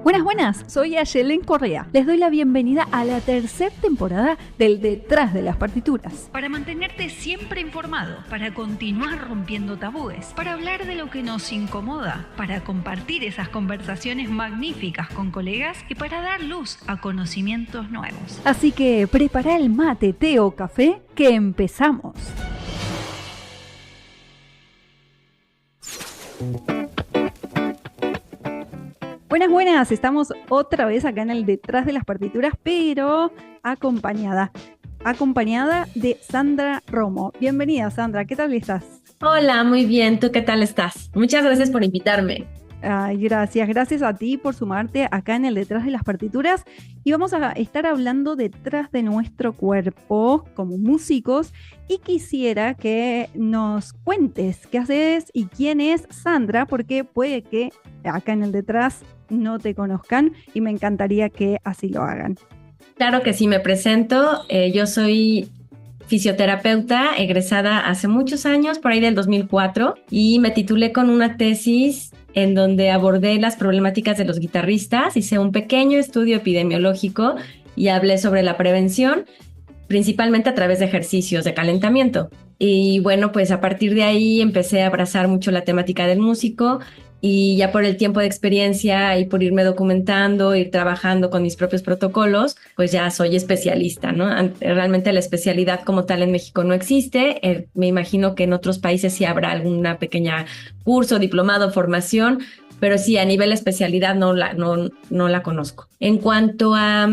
Buenas, buenas, soy Ayelen Correa. Les doy la bienvenida a la tercera temporada del Detrás de las Partituras. Para mantenerte siempre informado, para continuar rompiendo tabúes, para hablar de lo que nos incomoda, para compartir esas conversaciones magníficas con colegas y para dar luz a conocimientos nuevos. Así que prepara el mate, té o café, que empezamos. Buenas, buenas, estamos otra vez acá en el Detrás de las Partituras, pero acompañada de Sandra Romo. Bienvenida, Sandra, ¿qué tal estás? Hola, muy bien, ¿tú qué tal estás? Muchas gracias por invitarme. Ay, gracias a ti por sumarte acá en el Detrás de las Partituras y vamos a estar hablando detrás de nuestro cuerpo como músicos y quisiera que nos cuentes qué haces y quién es Sandra, porque puede que acá en el Detrás no te conozcan y me encantaría que así lo hagan. Claro que sí, me presento. Yo soy fisioterapeuta egresada hace muchos años, por ahí del 2004, y me titulé con una tesis en donde abordé las problemáticas de los guitarristas. Hice un pequeño estudio epidemiológico y hablé sobre la prevención, principalmente a través de ejercicios de calentamiento. Y bueno, pues a partir de ahí empecé a abrazar mucho la temática del músico y ya por el tiempo de experiencia y por irme documentando, ir trabajando con mis propios protocolos, pues ya soy especialista, ¿no? Realmente la especialidad como tal en México no existe. Me imagino que en otros países sí habrá alguna pequeña curso, diplomado, formación, pero sí, a nivel especialidad no la conozco. En cuanto a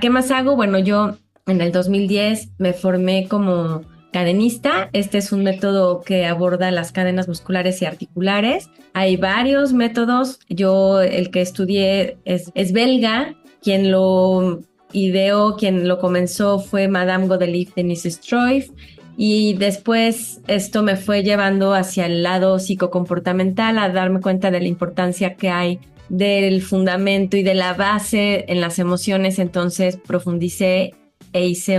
qué más hago, bueno, yo en el 2010 me formé como cadenista. Este es un método que aborda las cadenas musculares y articulares. Hay varios métodos. Yo el que estudié es belga. Quien lo ideó, quien lo comenzó fue Madame Godelieve Denise Struijff. Y después esto me fue llevando hacia el lado psicocomportamental, a darme cuenta de la importancia que hay del fundamento y de la base en las emociones. Entonces profundicé e hice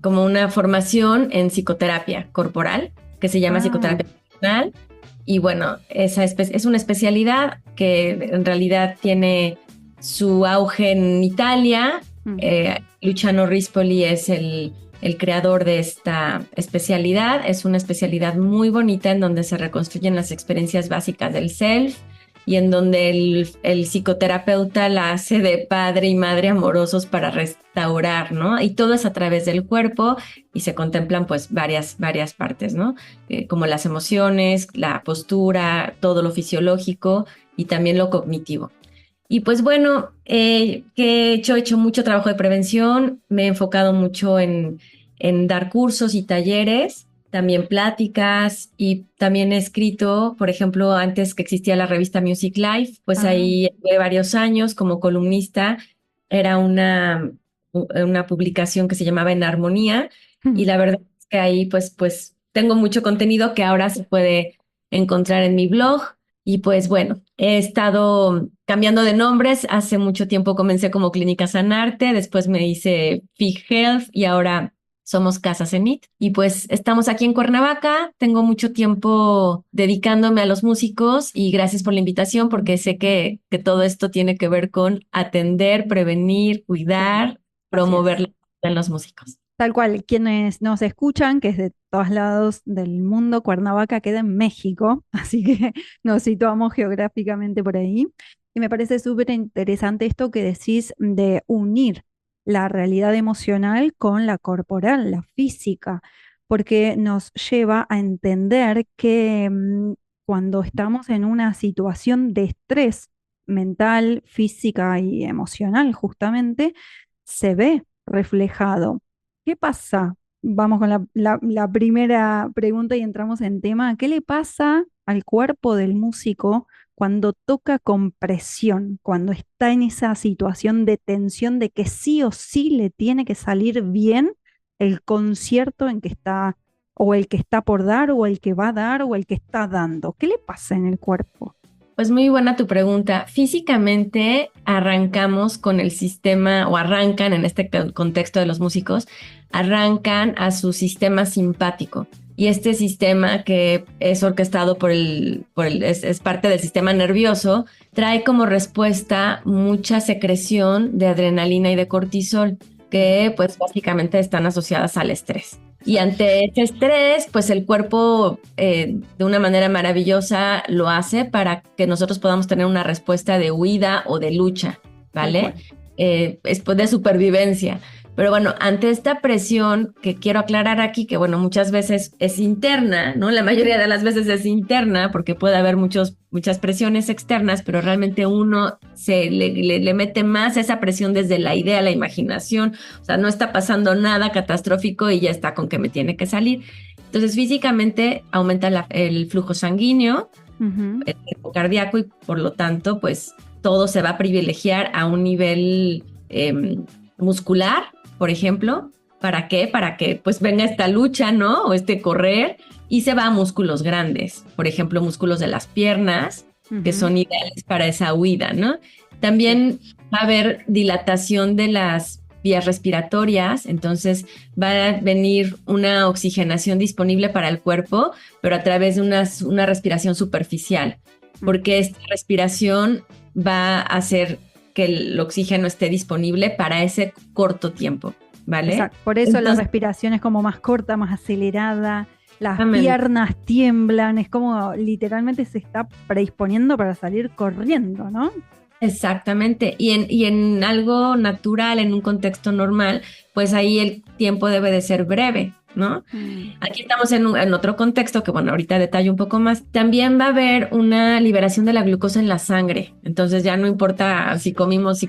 como una formación en psicoterapia corporal, que se llama psicoterapia funcional. Y bueno, esa es una especialidad que en realidad tiene su auge en Italia. Luciano Rispoli es el creador de esta especialidad. Es una especialidad muy bonita en donde se reconstruyen las experiencias básicas del self y en donde el psicoterapeuta la hace de padre y madre amorosos para restaurar, ¿no? Y todo es a través del cuerpo y se contemplan pues varias partes, ¿no? Como las emociones, la postura, todo lo fisiológico y también lo cognitivo. Y pues bueno, que he hecho mucho trabajo de prevención, me he enfocado mucho en dar cursos y talleres, también pláticas, y también he escrito, por ejemplo, antes que existía la revista Music Life, pues ahí de varios años como columnista. Era una publicación que se llamaba En Armonía, y la verdad es que ahí pues tengo mucho contenido que ahora se puede encontrar en mi blog. Y pues bueno, he estado cambiando de nombres. Hace mucho tiempo comencé como Clínica Sanarte, después me hice Fig Health y ahora somos Casa Zenit. Y pues estamos aquí en Cuernavaca. Tengo mucho tiempo dedicándome a los músicos y gracias por la invitación, porque sé que todo esto tiene que ver con atender, prevenir, cuidar, promover la salud en los músicos. Tal cual, quienes nos escuchan, que es de todos lados del mundo, Cuernavaca queda en México, así que nos situamos geográficamente por ahí. Y me parece súper interesante esto que decís de unir la realidad emocional con la corporal, la física, porque nos lleva a entender que cuando estamos en una situación de estrés mental, física y emocional, justamente, se ve reflejado. ¿Qué pasa? Vamos con la primera pregunta y entramos en tema. ¿Qué le pasa al cuerpo del músico cuando toca con presión, cuando está en esa situación de tensión de que sí o sí le tiene que salir bien el concierto en que está, o el que está por dar, o el que va a dar, o el que está dando? ¿Qué le pasa en el cuerpo? Pues muy buena tu pregunta. Físicamente arrancamos con el sistema, o arrancan en este contexto de los músicos, arrancan a su sistema simpático. y este sistema que es orquestado es parte del sistema nervioso, trae como respuesta mucha secreción de adrenalina y de cortisol, que pues básicamente están asociadas al estrés. Y ante este estrés, pues el cuerpo de una manera maravillosa lo hace para que nosotros podamos tener una respuesta de huida o de lucha, Tal ¿vale? cual. Es pues, de supervivencia. Pero bueno, ante esta presión que quiero aclarar aquí, que bueno, muchas veces es interna, ¿no? La mayoría de las veces es interna porque puede haber muchas presiones externas, pero realmente uno le mete más esa presión desde la idea, la imaginación, o sea, no está pasando nada catastrófico y ya está con que me tiene que salir. Entonces, físicamente aumenta el flujo sanguíneo, Ujú. el ritmo cardíaco y por lo tanto, pues todo se va a privilegiar a un nivel muscular, por ejemplo. ¿Para qué? Para que pues venga esta lucha, ¿no? O este correr y se va a músculos grandes, por ejemplo, músculos de las piernas, que Ujú. son ideales para esa huida, ¿no? Sí. También va a haber dilatación de las vías respiratorias, entonces va a venir una oxigenación disponible para el cuerpo, pero a través de una respiración superficial, Mm. porque esta respiración va a hacer que el oxígeno esté disponible para ese corto tiempo, ¿vale? Exacto. Por eso la Entonces, respiración es como más corta, más acelerada, las exactamente. piernas tiemblan, es como literalmente se está predisponiendo para salir corriendo, ¿no? Exactamente. Y en algo natural, en un contexto normal, pues ahí el tiempo debe de ser breve, ¿no? Mm. Aquí estamos en otro contexto que, bueno, ahorita detallo un poco más. También va a haber una liberación de la glucosa en la sangre. Entonces ya no importa si comemos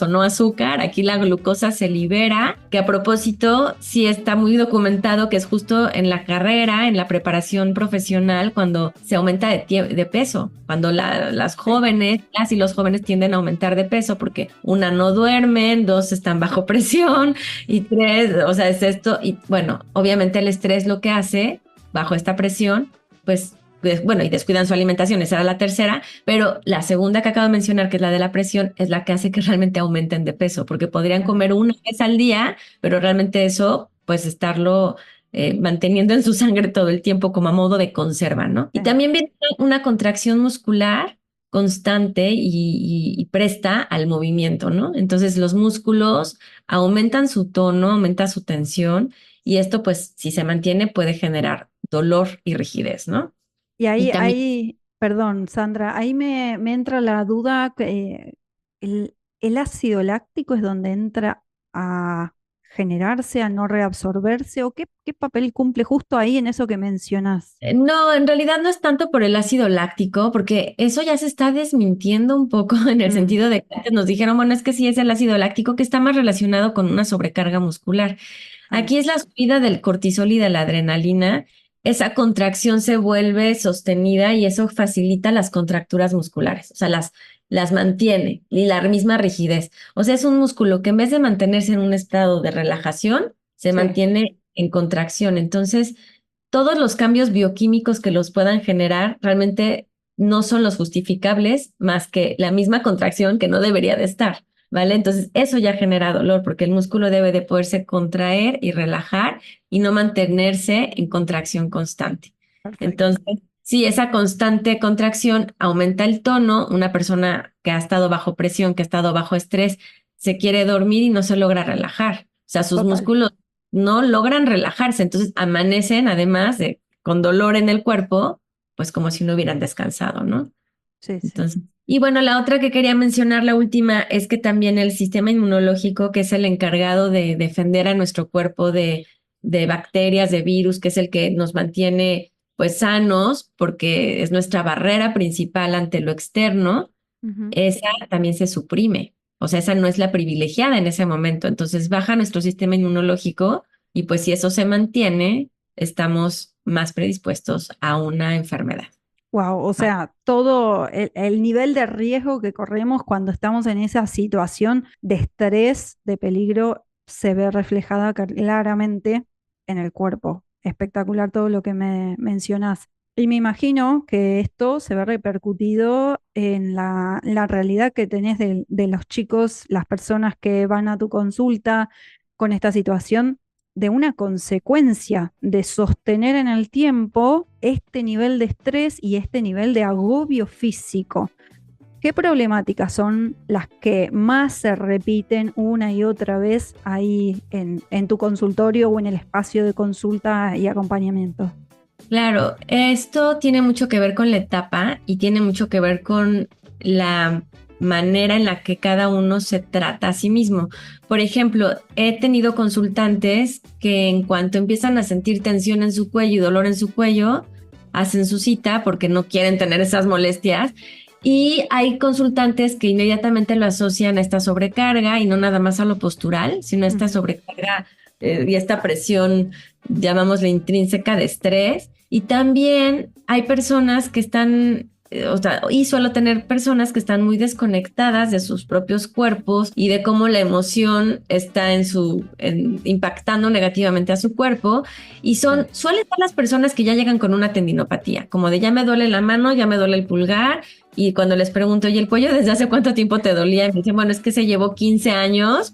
o no azúcar, aquí la glucosa se libera, que a propósito sí está muy documentado que es justo en la carrera, en la preparación profesional, cuando se aumenta de peso, cuando las Sí. jóvenes, las y los jóvenes tienden a aumentar de peso porque una no duermen, dos están bajo presión y tres, o sea, es esto. Y bueno, obviamente el estrés lo que hace bajo esta presión, pues, bueno, y descuidan su alimentación, esa era la tercera, pero la segunda que acabo de mencionar, que es la de la presión, es la que hace que realmente aumenten de peso, porque podrían Claro. comer una vez al día, pero realmente eso, pues estarlo manteniendo en su sangre todo el tiempo como a modo de conserva, ¿no? Y Sí. también viene una contracción muscular constante y presta al movimiento, ¿no? Entonces los músculos aumentan su tono, aumenta su tensión y esto pues si se mantiene puede generar dolor y rigidez, ¿no? Y Y también perdón, Sandra, ahí me entra la duda, el, el ácido láctico es donde entra a generarse, a no reabsorberse, o qué papel cumple justo ahí en eso que mencionas. no, en realidad no es tanto por el ácido láctico, porque eso ya se está desmintiendo un poco en el Mm. sentido de que antes nos dijeron, bueno, es que sí es el ácido láctico que está más relacionado con una sobrecarga muscular. Ah, Aquí es la subida del cortisol y de la adrenalina. Esa contracción se vuelve sostenida y eso facilita las contracturas musculares, o sea, las mantiene y la misma rigidez. O sea, es un músculo que en vez de mantenerse en un estado de relajación, se sí, mantiene en contracción. Entonces, todos los cambios bioquímicos que los puedan generar realmente no son los justificables más que la misma contracción que no debería de estar. ¿Vale? Entonces, eso ya genera dolor porque el músculo debe de poderse contraer y relajar y no mantenerse en contracción constante. perfecto. Entonces, si esa constante contracción aumenta el tono, una persona que ha estado bajo presión, que ha estado bajo estrés, se quiere dormir y no se logra relajar. O sea, sus Total. músculos no logran relajarse, entonces amanecen además de con dolor en el cuerpo, pues como si no hubieran descansado, ¿no? Sí, sí. Entonces, y bueno, la otra que quería mencionar, la última, es que también el sistema inmunológico, que es el encargado de defender a nuestro cuerpo de bacterias, de virus, que es el que nos mantiene pues sanos, porque es nuestra barrera principal ante lo externo, Ujú. esa también se suprime. O sea, esa no es la privilegiada en ese momento. Entonces baja nuestro sistema inmunológico y pues si eso se mantiene, estamos más predispuestos a una enfermedad. Wow, o sea, todo el nivel de riesgo que corremos cuando estamos en esa situación de estrés, de peligro, se ve reflejada claramente en el cuerpo. Espectacular todo lo que me mencionas. Y me imagino que esto se ve repercutido en la realidad que tenés de los chicos, las personas que van a tu consulta con esta situación. de una consecuencia de sostener en el tiempo este nivel de estrés y este nivel de agobio físico. ¿Qué problemáticas son las que más se repiten una y otra vez ahí en tu consultorio o en el espacio de consulta y acompañamiento? Claro, esto tiene mucho que ver con la etapa y tiene mucho que ver con la manera en la que cada uno se trata a sí mismo. Por ejemplo, he tenido consultantes que en cuanto empiezan a sentir tensión en su cuello y dolor en su cuello, hacen su cita porque no quieren tener esas molestias. Y hay consultantes que inmediatamente lo asocian a esta sobrecarga y no nada más a lo postural, sino a esta Ujú. sobrecarga y esta presión, llamámosle intrínseca de estrés. Y también hay personas que están, o sea, y suelo tener personas que están muy desconectadas de sus propios cuerpos y de cómo la emoción está impactando negativamente a su cuerpo. Y suelen ser las personas que ya llegan con una tendinopatía, como de ya me duele la mano, ya me duele el pulgar. Y cuando les pregunto, ¿y el cuello desde hace cuánto tiempo te dolía? Y me dicen, bueno, es que se llevó 15 años,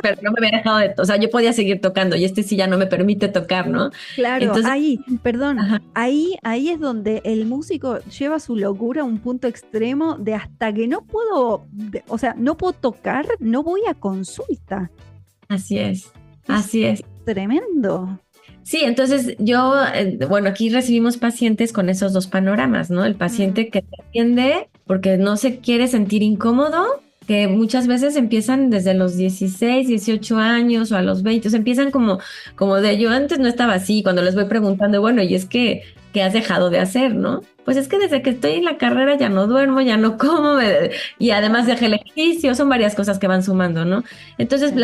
pero no me había dejado o sea, yo podía seguir tocando y este sí ya no me permite tocar, ¿no? Claro, Entonces, ahí, perdón, ajá, ahí es donde el músico lleva su locura a un punto extremo de hasta que no puedo, o sea, no puedo tocar, no voy a consulta. así es, Es así es. tremendo. Sí, entonces yo, bueno, aquí recibimos pacientes con esos dos panoramas, ¿no? El Mm. paciente que te atiende porque no se quiere sentir incómodo, que muchas veces empiezan desde los 16, 18 años o a los 20, o sea, empiezan como de yo antes no estaba así, cuando les voy preguntando, bueno, y es que, ¿qué has dejado de hacer, no? Pues es que desde que estoy en la carrera ya no duermo, ya no como, y además dejé el ejercicio, son varias cosas que van sumando, ¿no? Entonces, Sí.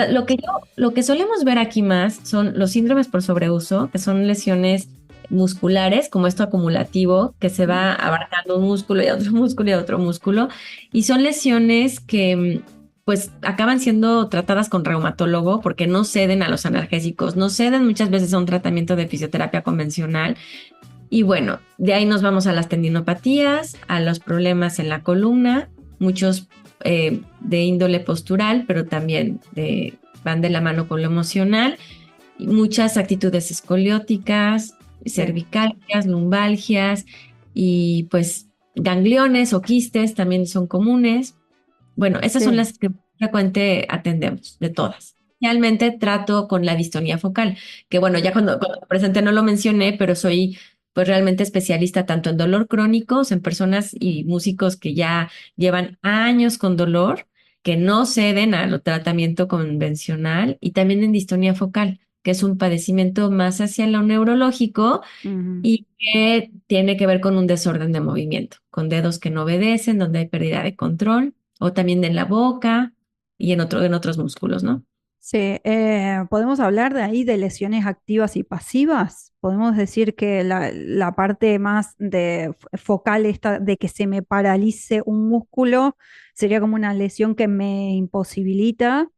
lo que solemos ver aquí más son los síndromes por sobreuso, que son lesiones musculares, como esto acumulativo, que se Mm. va abarcando un músculo y otro músculo y otro músculo, y son lesiones que pues acaban siendo tratadas con reumatólogo porque no ceden a los analgésicos, no ceden muchas veces a un tratamiento de fisioterapia convencional. Y bueno, de ahí nos vamos a las tendinopatías, a los problemas en la columna, muchos de índole postural, pero también van de la mano con lo emocional, y muchas actitudes escolióticas, Sí, cervicalgias, lumbalgias y pues gangliones o quistes también son comunes. Bueno, esas son sí. las que frecuente atendemos, de todas. Realmente trato con la distonía focal, que bueno, ya cuando presenté no lo mencioné, pero soy pues realmente especialista tanto en dolor crónico, o sea, en personas y músicos que ya llevan años con dolor, que no ceden al tratamiento convencional, y también en distonía focal, que es un padecimiento más hacia lo neurológico Ujú. y que tiene que ver con un desorden de movimiento, con dedos que no obedecen, donde hay pérdida de control, o también en la boca y en otros músculos, ¿no? Sí, podemos hablar de ahí de lesiones activas y pasivas. Podemos decir que la parte más focal esta de que se me paralice un músculo sería como una lesión que me imposibilita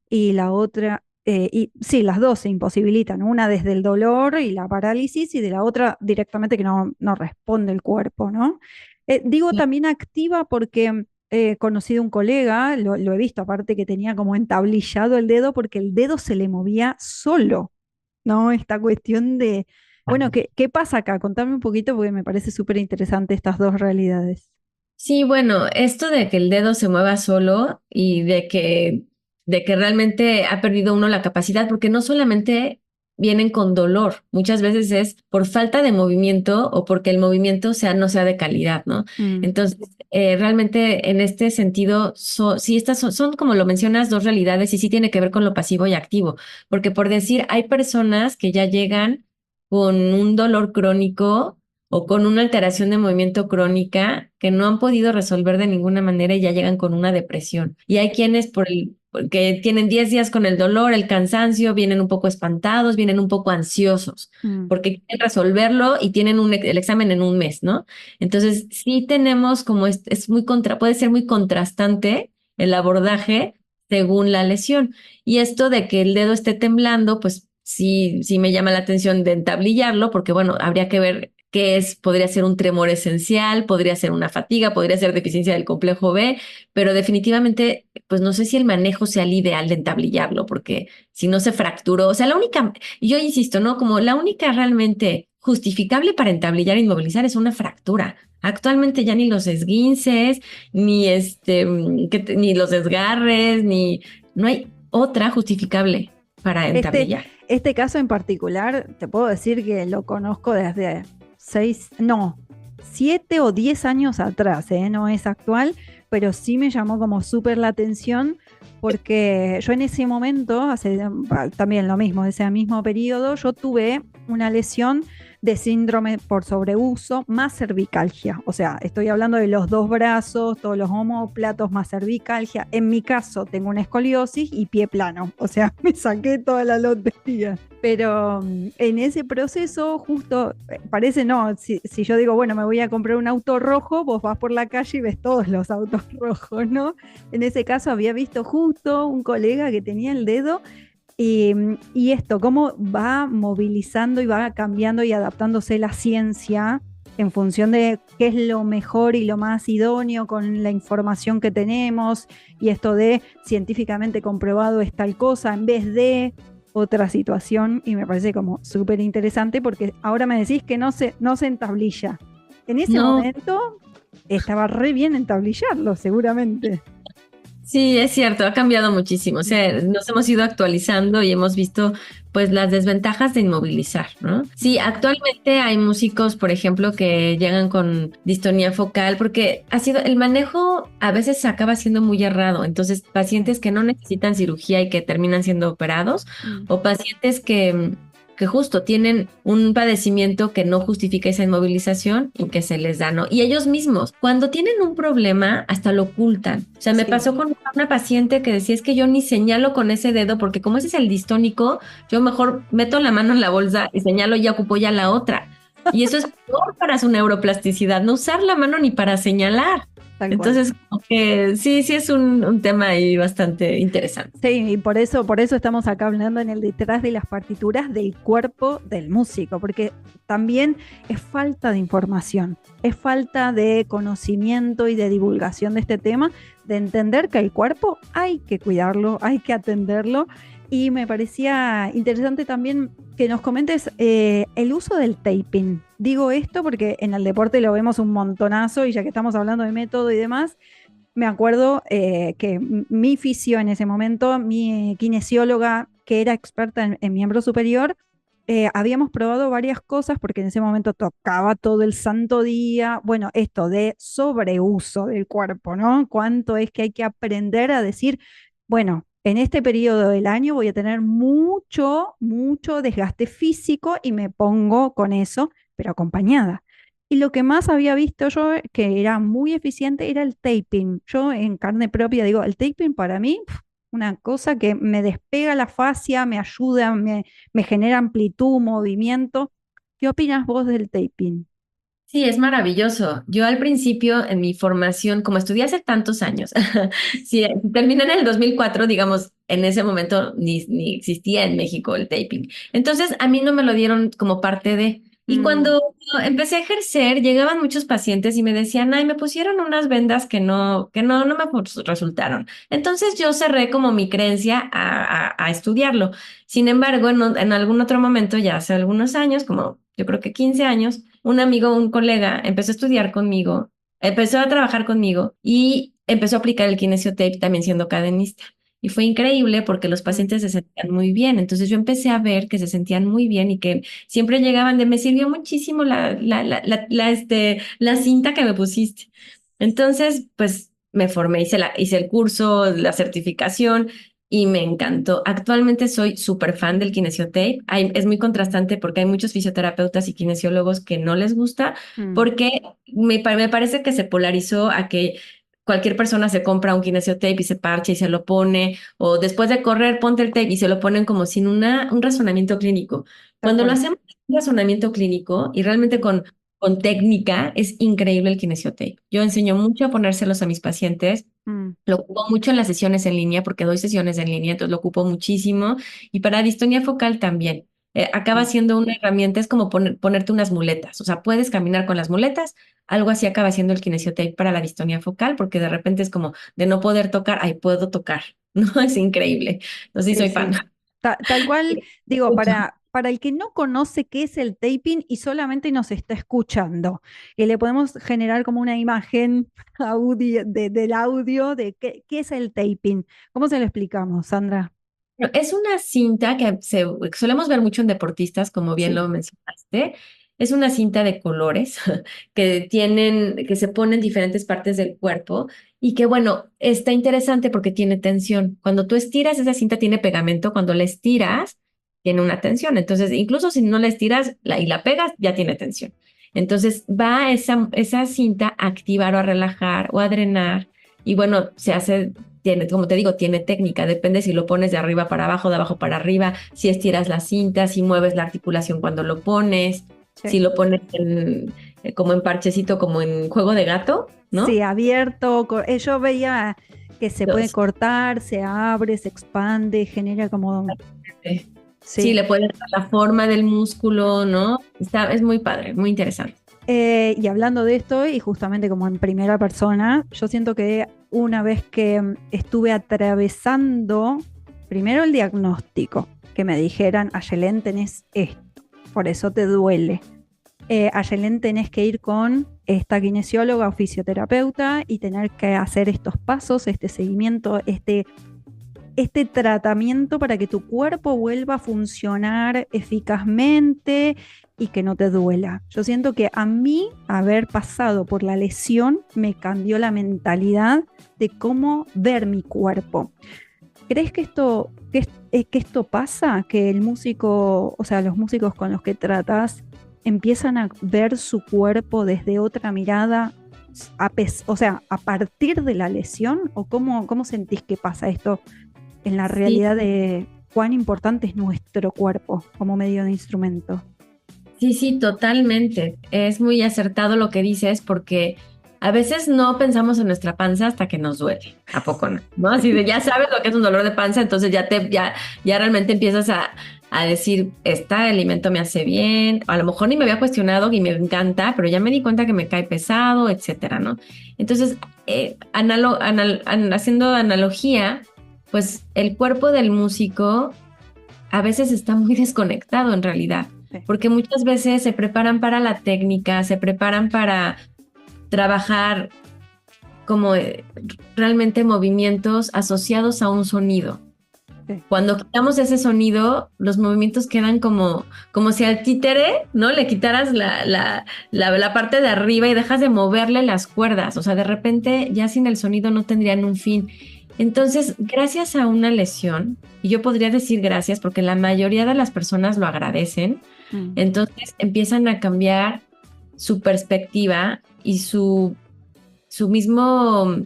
y la otra, y sí, las dos se imposibilitan, una desde el dolor y la parálisis y de la otra directamente que no responde el cuerpo, ¿no? Digo también activa porque he conocido un colega, lo he visto, aparte que tenía como entablillado el dedo porque el dedo se le movía solo, ¿no? Esta cuestión de, bueno, ¿qué pasa acá? Contame un poquito porque me parece súper interesante estas dos realidades. Sí, bueno, esto de que el dedo se mueva solo y de que realmente ha perdido uno la capacidad, porque no solamente vienen con dolor, muchas veces es por falta de movimiento o porque el movimiento no sea de calidad, ¿no? Mm. Entonces, realmente en este sentido, sí, estas son, como lo mencionas, dos realidades y sí tiene que ver con lo pasivo y activo, porque por decir, hay personas que ya llegan con un dolor crónico o con una alteración de movimiento crónica que no han podido resolver de ninguna manera y ya llegan con una depresión. Y hay quienes porque tienen 10 días con el dolor, el cansancio, vienen un poco espantados, vienen un poco ansiosos, Mm. porque quieren resolverlo y tienen el examen en un mes, ¿no? Entonces, sí tenemos como es muy puede ser muy contrastante el abordaje según la lesión. Y esto de que el dedo esté temblando, pues sí me llama la atención de entablillarlo, porque bueno, habría que ver podría ser un tremor esencial, podría ser una fatiga, podría ser deficiencia del complejo B, pero definitivamente, pues no sé si el manejo sea el ideal de entablillarlo, porque si no se fracturó, o sea, yo insisto, ¿no? Como la única realmente justificable para entablillar e inmovilizar es una fractura. Actualmente ya ni los esguinces, ni ni los desgarres, no hay otra justificable para Este, entablillar. este caso en particular, te puedo decir que lo conozco desde 7 o 10 años atrás, ¿eh? No es actual, pero sí me llamó como súper la atención porque yo en ese momento, también lo mismo, ese mismo periodo, yo tuve una lesión de síndrome por sobreuso más cervicalgia. O sea, estoy hablando de los dos brazos, todos los omóplatos más cervicalgia. En mi caso tengo una escoliosis y pie plano. O sea, me saqué toda la lotería. Pero en ese proceso, justo, parece no, si yo digo, bueno, me voy a comprar un auto rojo, vos vas por la calle y ves todos los autos rojos, ¿no? En ese caso había visto justo un colega que tenía el dedo y esto, cómo va movilizando y va cambiando y adaptándose la ciencia en función de qué es lo mejor y lo más idóneo con la información que tenemos, y esto de científicamente comprobado es tal cosa en vez de otra situación, y me parece como súper interesante porque ahora me decís que no se entablilla. En ese No. momento estaba re bien entablillarlo, seguramente. Sí, es cierto, ha cambiado muchísimo. O sea, nos hemos ido actualizando y hemos visto pues las desventajas de inmovilizar, ¿no? Sí, actualmente hay músicos, por ejemplo, que llegan con distonía focal porque el manejo a veces acaba siendo muy errado. Entonces, pacientes que no necesitan cirugía y que terminan siendo operados, Mm. o pacientes que justo tienen un padecimiento que no justifica esa inmovilización y que se les da, ¿no? Y ellos mismos, cuando tienen un problema, hasta lo ocultan. O sea, me Sí. pasó con una paciente que decía, es que yo ni señalo con ese dedo, porque como ese es el distónico, yo mejor meto la mano en la bolsa y señalo y ya ocupo ya la otra. Y eso es peor para su neuroplasticidad, no usar la mano ni para señalar. Tal cual. Entonces, como que sí es un tema ahí bastante interesante. Sí, y por eso estamos acá hablando en el detrás de las partituras del cuerpo del músico, porque también es falta de información, es falta de conocimiento y de divulgación de este tema, de entender que el cuerpo hay que cuidarlo, hay que atenderlo. Y me parecía interesante también que nos comentes el uso del taping. Digo esto porque en el deporte lo vemos un montonazo, y ya que estamos hablando de método y demás, me acuerdo que mi fisio en ese momento, mi kinesióloga, que era experta en miembro superior, habíamos probado varias cosas porque en ese momento tocaba todo el santo día. Bueno, esto de sobreuso del cuerpo, ¿no? Cuánto es que hay que aprender a decir, bueno, en este periodo del año voy a tener mucho, mucho desgaste físico y me pongo con eso, pero acompañada. Y lo que más había visto yo que era muy eficiente era el taping. Yo en carne propia digo, el taping para mí, una cosa que me despega la fascia, me ayuda, me genera amplitud, movimiento. ¿Qué opinas vos del taping? Sí, es maravilloso. Yo al principio en mi formación, como estudié hace tantos años, sí, terminé en el 2004, digamos, en ese momento ni existía en México el taping. Entonces a mí no me lo dieron como parte de... Y Mm, cuando empecé a ejercer, llegaban muchos pacientes y me decían, ay, me pusieron unas vendas que no me resultaron. Entonces yo cerré como mi creencia a estudiarlo. Sin embargo, en algún otro momento, ya hace algunos años, como yo creo que 15 años, un amigo, un colega, empezó a estudiar conmigo, empezó a trabajar conmigo y empezó a aplicar el kinesiotape también siendo cadenista. Y fue increíble porque los mm. pacientes se sentían muy bien. Entonces yo empecé a ver que se sentían muy bien y que siempre llegaban me sirvió muchísimo la cinta que me pusiste. Entonces, pues me formé, hice el curso, la certificación y me encantó. Actualmente soy súper fan del kinesiotape. Es muy contrastante porque hay muchos fisioterapeutas y kinesiólogos que no les gusta Mm. porque me parece que se polarizó a que cualquier persona se compra un kinesiotape y se parcha y se lo pone, o después de correr ponte el tape y se lo ponen como sin un razonamiento clínico. Tal Cuando lo cual. hacemos un razonamiento clínico y realmente con técnica, es increíble el kinesiotape. Yo enseño mucho a ponérselos a mis pacientes. Mm. Lo ocupo mucho en las sesiones en línea porque doy sesiones en línea, entonces lo ocupo muchísimo. Y para distonía focal también. acaba Sí. siendo una herramienta, es como ponerte unas muletas, o sea, puedes caminar con las muletas, algo así acaba siendo el kinesiotape para la distonía focal, porque de repente es como de no poder tocar, ay, puedo tocar, ¿no? Es increíble. Entonces sí Sí, soy fan. sí. Tal cual, digo, para el que no conoce qué es el taping y solamente nos está escuchando, y le podemos generar como una imagen del audio de qué es el taping. ¿Cómo se lo explicamos, Sandra? Es una cinta que solemos ver mucho en deportistas, como bien Sí. lo mencionaste. Es una cinta de colores que se ponen en diferentes partes del cuerpo y que, bueno, está interesante porque tiene tensión. Cuando tú estiras, esa cinta tiene pegamento. Cuando la estiras, tiene una tensión. Entonces, incluso si no la estiras y la pegas, ya tiene tensión. Entonces, va esa cinta a activar o a relajar o a drenar. Y bueno, se hace como te digo, tiene técnica, depende si lo pones de arriba para abajo, de abajo para arriba, si estiras la cinta, si mueves la articulación cuando lo pones, si Sí. lo pones como en parchecito, como en juego de gato, Sí, ¿no? abierto. Yo veía que se puede Los- cortar, se abre, se expande, genera como, eh, sí, sí. le puedes dar la forma del músculo, ¿no? Es muy padre, muy interesante. Y hablando de esto, y justamente como en primera persona, yo siento que una vez que estuve atravesando primero el diagnóstico, que me dijeran, Ayelén, tenés esto, por eso te duele. Ayelén, tenés que ir con esta kinesióloga o fisioterapeuta y tener que hacer estos pasos, este seguimiento, este tratamiento para que tu cuerpo vuelva a funcionar eficazmente y que no te duela. Yo siento que a mí haber pasado por la lesión me cambió la mentalidad de cómo ver mi cuerpo. ¿Crees que esto pasa? Que el músico, o sea, los músicos con los que tratas empiezan a ver su cuerpo desde otra mirada, o sea, a partir de la lesión, o cómo sentís que pasa esto en la Sí, realidad de cuán importante es nuestro cuerpo como medio de instrumento? sí, sí, totalmente. Es muy acertado lo que dices porque a veces no pensamos en nuestra panza hasta que nos duele. ¿A poco no? ¿No? Así de ya sabes lo que es un dolor de panza, entonces ya realmente empiezas a decir, este alimento me hace bien. A lo mejor ni me había cuestionado y me encanta, pero ya me di cuenta que me cae pesado, etcétera, ¿no? Entonces, haciendo analogía, pues el cuerpo del músico a veces está muy desconectado en realidad, Sí, porque muchas veces se preparan para la técnica, se preparan para trabajar como realmente movimientos asociados a un sonido. sí, Cuando quitamos ese sonido, los movimientos quedan como si al títere, ¿no? Le quitaras la parte de arriba y dejas de moverle las cuerdas. O sea, de repente ya sin el sonido no tendrían un fin. Entonces, gracias a una lesión, y yo podría decir gracias porque la mayoría de las personas lo agradecen, mm, entonces empiezan a cambiar su perspectiva y su mismo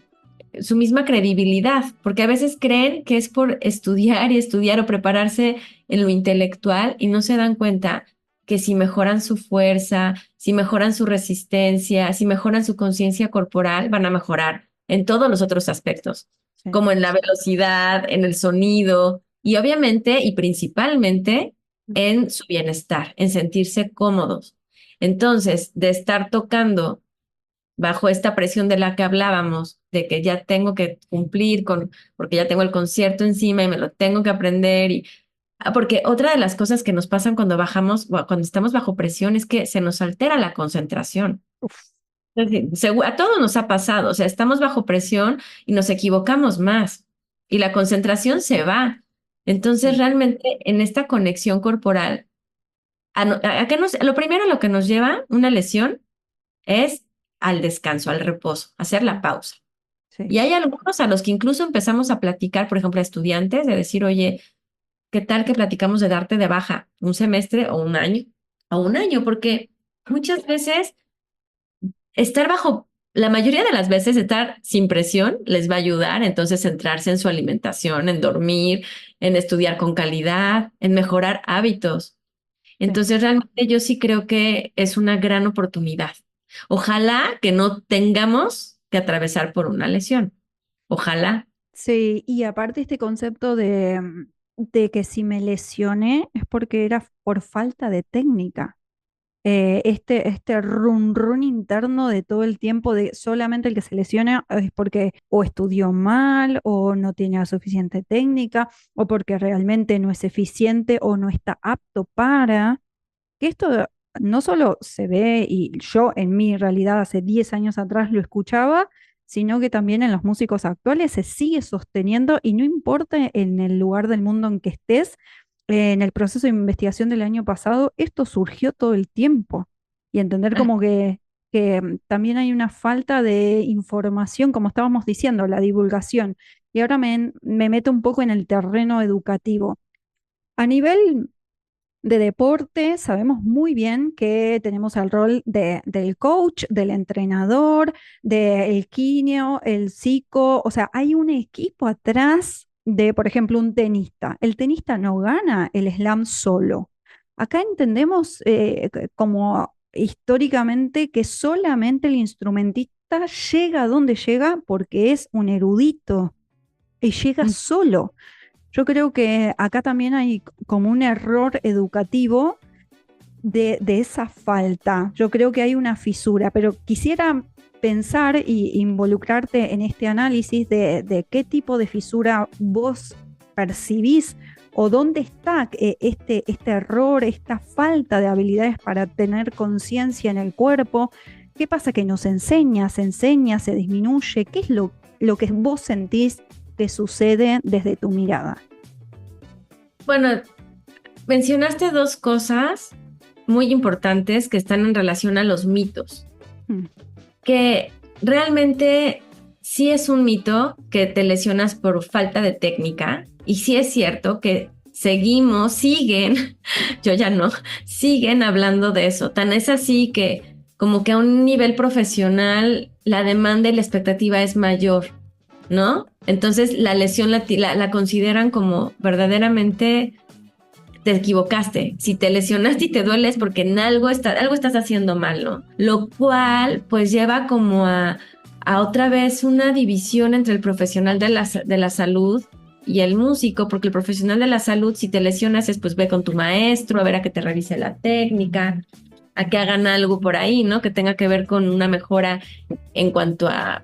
su misma credibilidad, porque a veces creen que es por estudiar y estudiar o prepararse en lo intelectual y no se dan cuenta que si mejoran su fuerza, si mejoran su resistencia, si mejoran su conciencia corporal, van a mejorar en todos los otros aspectos, sí, como en la velocidad, en el sonido y obviamente y principalmente mm, en su bienestar, en sentirse cómodos. Entonces, de estar tocando bajo esta presión de la que hablábamos, de que ya tengo que cumplir porque ya tengo el concierto encima y me lo tengo que aprender. Porque otra de las cosas que nos pasan cuando bajamos, cuando estamos bajo presión, es que se nos altera la concentración. uf, Es decir, a todos nos ha pasado, o sea, estamos bajo presión y nos equivocamos más y la concentración se va. Entonces, sí, realmente en esta conexión corporal, lo primero a lo que nos lleva una lesión es al descanso, al reposo, hacer la mm, pausa. sí, Y hay algunos a los que incluso empezamos a platicar, por ejemplo, a estudiantes, de decir, oye, ¿qué tal que platicamos de darte de baja un semestre o un año? O un año, porque muchas veces estar bajo, la mayoría de las veces estar sin presión les va a ayudar, entonces centrarse en su alimentación, en dormir, en estudiar con calidad, en mejorar hábitos. sí. Entonces, realmente yo sí creo que es una gran oportunidad. Ojalá que no tengamos que atravesar por una lesión. Ojalá. Sí, y aparte este concepto de que si me lesioné es porque era por falta de técnica. Este run run interno de todo el tiempo de solamente el que se lesiona es porque o estudió mal o no tiene la suficiente técnica o porque realmente no es eficiente o no está apto para, que esto no solo se ve y yo en mi realidad hace 10 años atrás lo escuchaba, sino que también en los músicos actuales se sigue sosteniendo y no importa en el lugar del mundo en que estés, en el proceso de investigación del año pasado, esto surgió todo el tiempo y entender Ah, como que también hay una falta de información, como estábamos diciendo, la divulgación. Y ahora me meto un poco en el terreno educativo. A nivel de deporte, sabemos muy bien que tenemos el rol del coach, del entrenador, del quinio, el psico, o sea, hay un equipo atrás de, por ejemplo, un tenista. El tenista no gana el slam solo. Acá entendemos como históricamente que solamente el instrumentista llega a donde llega porque es un erudito y llega mm. solo. Yo creo que acá también hay como un error educativo de esa falta. Yo creo que hay una fisura, pero quisiera pensar y involucrarte en este análisis de qué tipo de fisura vos percibís o dónde está este error, esta falta de habilidades para tener conciencia en el cuerpo. ¿Qué pasa que nos enseña, se disminuye? ¿Qué es lo que vos sentís que sucede desde tu mirada? Bueno, mencionaste dos cosas muy importantes que están en relación a los mitos, Mm. que realmente sí es un mito que te lesionas por falta de técnica y sí es cierto que siguen, yo ya no, siguen hablando de eso. Tan es así que como que a un nivel profesional la demanda y la expectativa es mayor, ¿no? Entonces la lesión la consideran como verdaderamente te equivocaste. Si te lesionaste y te duele es porque en algo estás haciendo mal, ¿no? Lo cual pues lleva como a otra vez una división entre el profesional de la salud y el músico, porque el profesional de la salud, si te lesionas, es pues ve con tu maestro a ver a que te revise la técnica, a que hagan algo por ahí, ¿no? Que tenga que ver con una mejora en cuanto a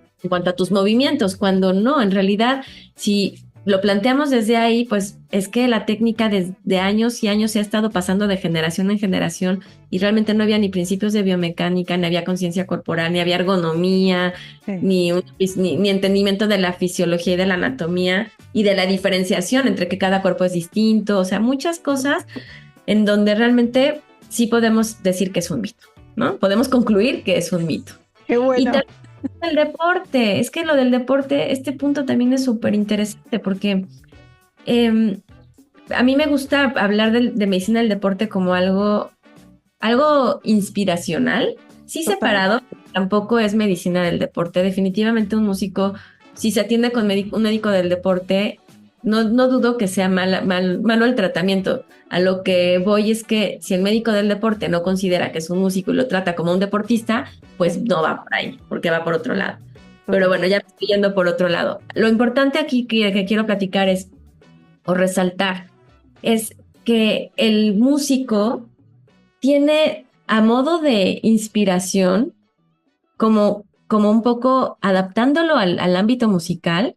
tus movimientos, cuando no, en realidad, si lo planteamos desde ahí, pues es que la técnica de años y años se ha estado pasando de generación en generación y realmente no había ni principios de biomecánica, ni había conciencia corporal, ni había ergonomía, Sí. ni entendimiento de la fisiología y de la anatomía y de la diferenciación entre que cada cuerpo es distinto, o sea, muchas cosas en donde realmente sí podemos decir que es un mito, ¿no? Podemos concluir que es un mito. Qué Y bueno. también el deporte, es que lo del deporte, este punto también es súper interesante porque eh, a mí me gusta hablar de medicina del deporte como algo inspiracional, sí Total. separado, tampoco es medicina del deporte. Definitivamente un músico, si se atiende con un médico del deporte, no dudo que sea malo el tratamiento. A lo que voy es que si el médico del deporte no considera que es un músico y lo trata como un deportista, pues Sí, no va por ahí, porque va por otro lado. Pero total. bueno, ya me estoy yendo por otro lado. Lo importante aquí que quiero platicar es, o resaltar, es que el músico tiene a modo de inspiración, como un poco adaptándolo al ámbito musical,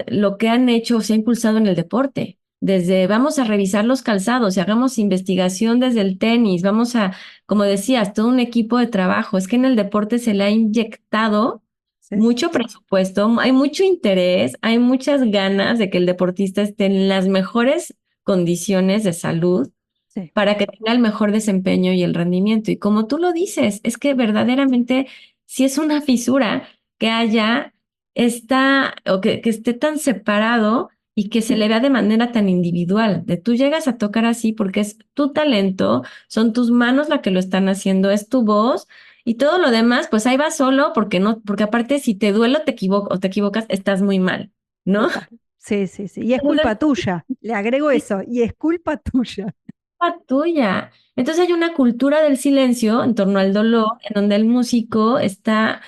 lo que han hecho o se ha impulsado en el deporte. Desde vamos a revisar los calzados y hagamos investigación desde el tenis, vamos a, como decías, todo un equipo de trabajo. Es que en el deporte se le ha inyectado Sí, sí, mucho presupuesto, hay mucho interés, hay muchas ganas de que el deportista esté en las mejores condiciones de salud sí. para que tenga el mejor desempeño y el rendimiento. Y como tú lo dices, es que verdaderamente si es una fisura que haya que esté tan separado y que se le vea de manera tan individual, de tú llegas a tocar así porque es tu talento, son tus manos las que lo están haciendo, es tu voz y todo lo demás, pues ahí va solo porque no, porque aparte si te duele o te equivocas, estás muy mal, ¿no? Total. Sí, sí, sí. Y es culpa tuya. Le agrego eso. Y es culpa tuya. Tuya. Entonces hay una cultura del silencio en torno al dolor, en donde el músico está,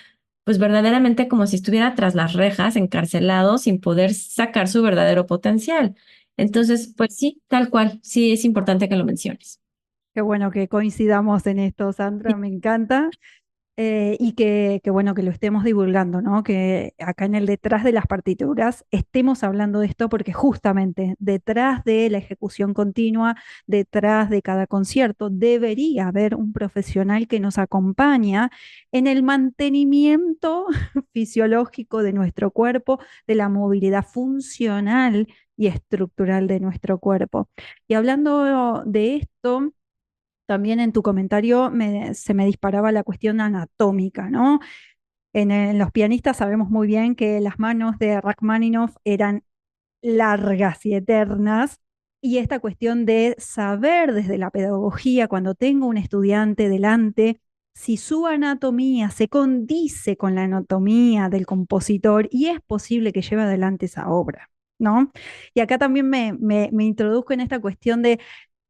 pues verdaderamente como si estuviera tras las rejas, encarcelado, sin poder sacar su verdadero potencial. Entonces, pues sí, tal cual, sí es importante que lo menciones. Qué bueno que coincidamos en esto, Sandra, me encanta. Y que bueno que lo estemos divulgando, ¿no? Que acá en el detrás de las partituras estemos hablando de esto porque justamente detrás de la ejecución continua, detrás de cada concierto, debería haber un profesional que nos acompaña en el mantenimiento fisiológico de nuestro cuerpo, de la movilidad funcional y estructural de nuestro cuerpo. Y hablando de esto, también en tu comentario se me disparaba la cuestión anatómica, ¿no? En los pianistas sabemos muy bien que las manos de Rachmaninoff eran largas y eternas, y esta cuestión de saber desde la pedagogía, cuando tengo un estudiante delante, si su anatomía se condice con la anatomía del compositor y es posible que lleve adelante esa obra, ¿no? Y acá también me introduzco en esta cuestión de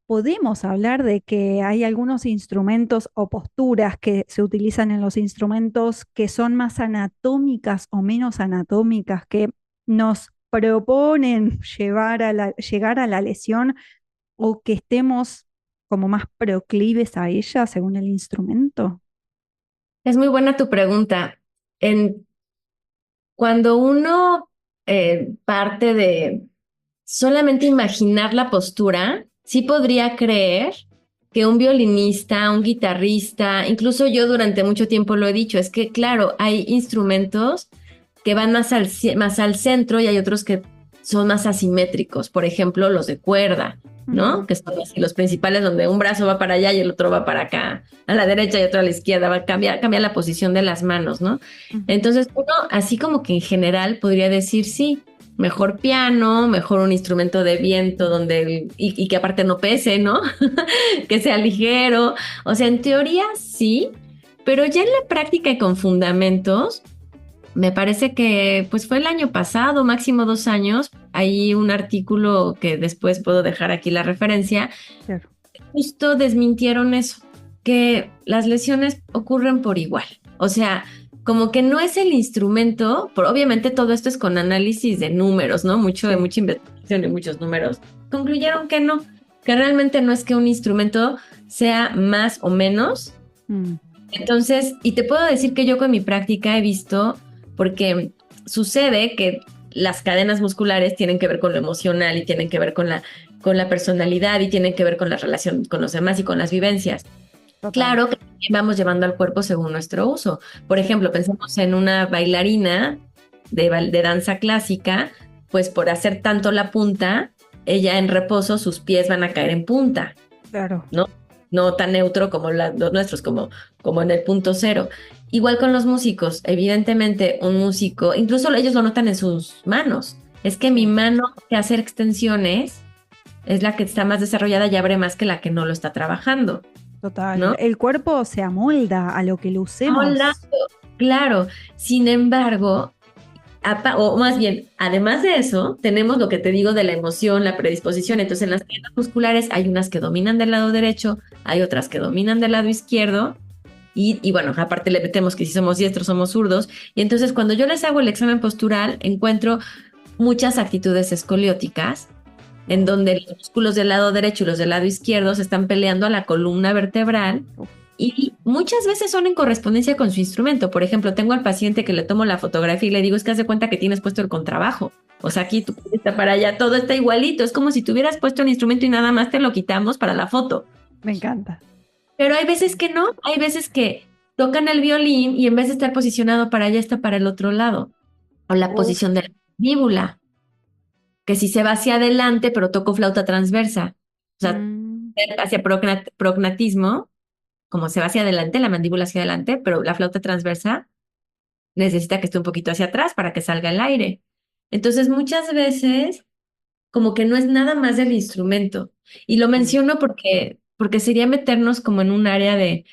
podemos hablar de que hay algunos instrumentos o posturas que se utilizan en los instrumentos que son más anatómicas o menos anatómicas, que nos proponen llegar a la lesión o que estemos como más proclives a ella según el instrumento. Es muy buena tu pregunta. En, cuando uno parte de solamente imaginar la postura, sí podría creer que un violinista, un guitarrista, incluso yo durante mucho tiempo lo he dicho, es que claro, hay instrumentos que van más al centro y hay otros que son más asimétricos, por ejemplo, los de cuerda, ¿no? Ujú, Que son así los principales donde un brazo va para allá y el otro va para acá, a la derecha y otro a la izquierda, va a cambiar la posición de las manos, ¿no? ujú. Entonces, uno así como que en general podría decir sí. Mejor piano, mejor un instrumento de viento y que aparte no pese, ¿no? Que sea ligero. O sea, en teoría sí, pero ya en la práctica y con fundamentos, me parece que pues fue el año pasado, máximo 2 años, hay un artículo que después puedo dejar aquí la referencia, Claro, justo desmintieron eso, que las lesiones ocurren por igual. O sea, como que no es el instrumento, obviamente todo esto es con análisis de números, ¿no? sí. Mucha investigación y muchos números. Concluyeron que no, que realmente no es que un instrumento sea más o menos. Mm, Entonces, y te puedo decir que yo con mi práctica he visto, porque sucede que las cadenas musculares tienen que ver con lo emocional y tienen que ver con la personalidad y tienen que ver con la relación con los demás y con las vivencias. total. Claro que también vamos llevando al cuerpo según nuestro uso. Por Sí, ejemplo, pensemos en una bailarina de danza clásica, pues por hacer tanto la punta, ella en reposo, sus pies van a caer en punta, claro. ¿no? No tan neutro como los nuestros, como en el punto cero. Igual con los músicos, evidentemente un músico, incluso ellos lo notan en sus manos. Es que mi Sí. mano que hacer extensiones es la que está más desarrollada y abre más que la que no lo está trabajando, Total. ¿no? El cuerpo se amolda a lo que lo Hola, usemos. claro. Sin embargo, o más bien, además de eso, tenemos lo que te digo de la emoción, la predisposición. Entonces, en las cadenas musculares hay unas que dominan del lado derecho, hay otras que dominan del lado izquierdo. Y bueno, aparte le metemos que si somos diestros, somos zurdos. Y entonces, cuando yo les hago el examen postural, encuentro muchas actitudes escolióticas, en Uf, donde los músculos del lado derecho y los del lado izquierdo se están peleando a la columna vertebral uf. y muchas veces son en correspondencia con su instrumento. Por ejemplo, tengo al paciente que le tomo la fotografía y le digo, es que haz de cuenta que tienes puesto el contrabajo. O sea, aquí tu pie está para allá, todo está igualito. Es como si tuvieras puesto el instrumento y nada más te lo quitamos para la foto. Me encanta. Pero hay veces que no, hay veces que tocan el violín y en vez de estar posicionado para allá, está para el otro lado. O la Uf. posición de la mandíbula, que si se va hacia adelante, pero toco flauta transversa. O sea, Mm, hacia prognatismo, como se va hacia adelante, la mandíbula hacia adelante, pero la flauta transversa necesita que esté un poquito hacia atrás para que salga el aire. Entonces, muchas veces, como que no es nada más del instrumento. Y lo mm. menciono porque sería meternos como en un área de,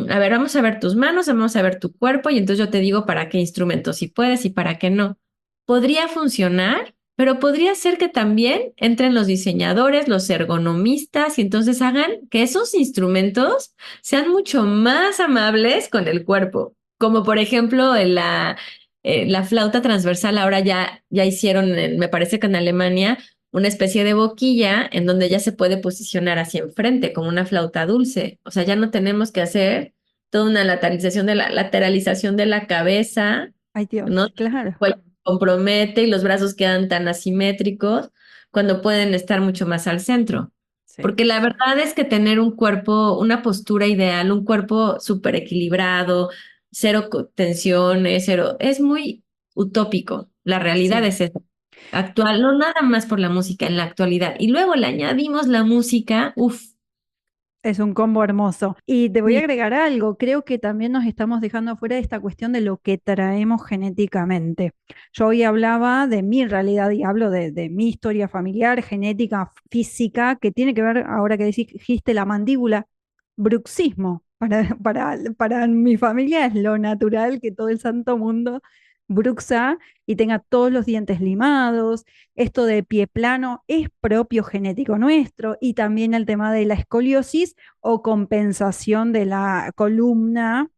a ver, vamos a ver tus manos, vamos a ver tu cuerpo, y entonces yo te digo para qué instrumento si puedes y para qué no. Podría funcionar, pero podría ser que también entren los diseñadores, los ergonomistas, y entonces hagan que esos instrumentos sean mucho más amables con el cuerpo. Como por ejemplo la flauta transversal, ahora ya hicieron, me parece que en Alemania, una especie de boquilla en donde ya se puede posicionar hacia enfrente, como una flauta dulce. O sea, ya no tenemos que hacer toda una lateralización de la cabeza, Ay, ¿no? Dios, claro. Cual compromete y los brazos quedan tan asimétricos cuando pueden estar mucho más al centro. Sí. Porque la verdad es que tener un cuerpo, una postura ideal, un cuerpo súper equilibrado, cero tensiones, cero, es muy utópico. La realidad Sí. es esa. Actual, no nada más por la música en la actualidad. Y luego le añadimos la música, uff. Es un combo hermoso. Y te voy a Sí, agregar algo, creo que también nos estamos dejando afuera de esta cuestión de lo que traemos genéticamente. Yo hoy hablaba de mi realidad y hablo de mi historia familiar, genética, física, que tiene que ver, ahora que dijiste la mandíbula, bruxismo. Para mi familia es lo natural que todo el santo mundo bruxa y tenga todos los dientes limados. Esto de pie plano es propio genético nuestro y también el tema de la escoliosis o compensación de la columna